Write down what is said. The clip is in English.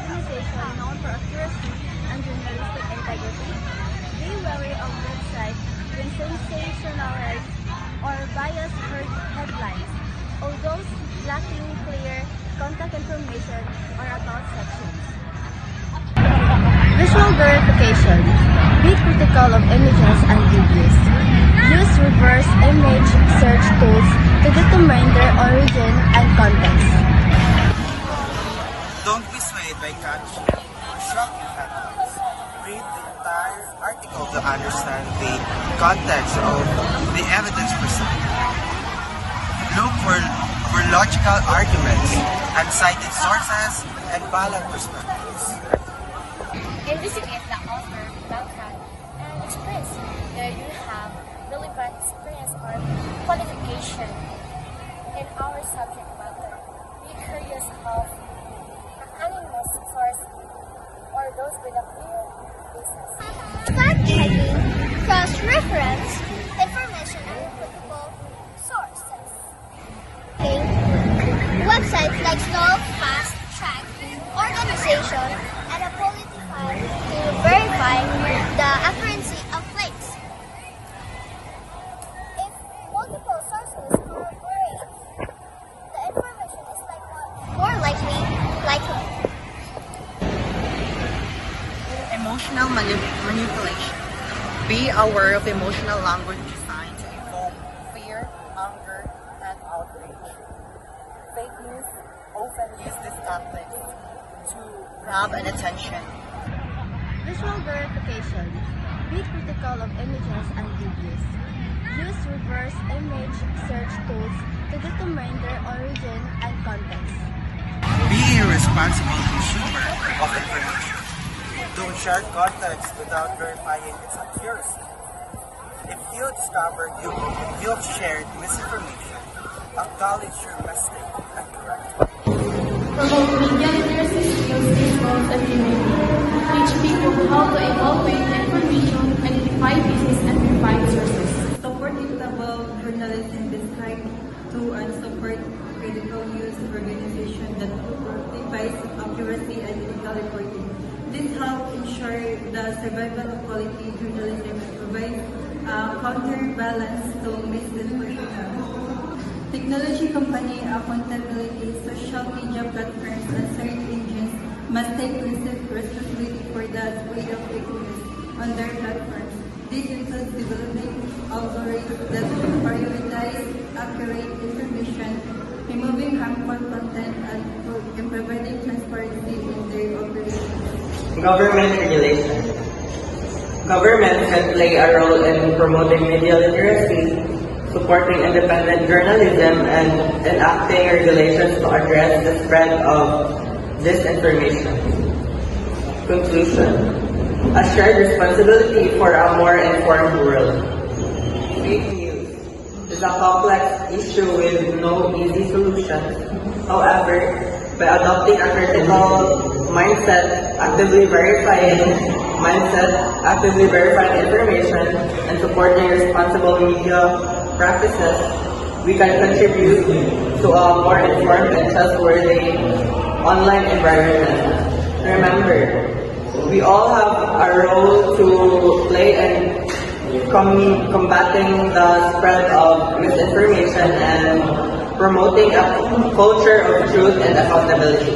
organization known for accuracy and journalistic integrity. Be wary of websites when sensationalized or biased headlines, or those lacking clear contact information or about sections. Visual verification. Be critical of images and videos. Use reverse image search tools to determine their origin and context. Don't be swayed by catchy or shocking headlines. Read the entire article to understand the context of the evidence presented. Look for logical arguments and cited sources and balanced perspectives. Investigate the author, background, and experience. There you have relevant experience or qualification in our subject matter. Be curious of anonymous source or those with a clear basis. Fact-checking, cross-reference, information and reputable sources. Websites like Stop, Fast Track, Organization, and a Politify to verify the accuracy of links. If multiple sources corroborate, the information is more likely. Emotional manipulation. Be aware of emotional language designed to evoke fear, anger, and outrage. Fake news often use these tactics to grab an attention. Visual verification. Be critical of images and videos. Use reverse image search tools to determine their origin and context. Be a responsible consumer of information. Don't share context without verifying its accuracy. If you discover you've shared misinformation, acknowledge your mistake and correct it. Promote media literacy skills in schools and community. Teach people how to evaluate information, identify business and verify sources. Support equitable journalism described to and support critical news organization that verifies accuracy and ethical reporting. This helps ensure the survival of quality journalism and provides a counterbalance to misinformation. Technology company accountability, social media platforms, and search engines must take responsibility for the spread of fake news on their platforms. This includes developing algorithms that prioritize accurate information, removing harmful content, and providing transparency in their operations. Government regulation. Government can play a role in promoting media literacy, supporting independent journalism, and enacting regulations to address the spread of disinformation. Conclusion. A shared responsibility for a more informed world. Fake news is a complex issue with no easy solutions. However, by adopting a critical mindset, actively verifying information, and supporting responsible media practices, we can contribute to a more informed and trustworthy online environment. Remember, we all have a role to play in combating the spread of misinformation and promoting a culture of truth and accountability.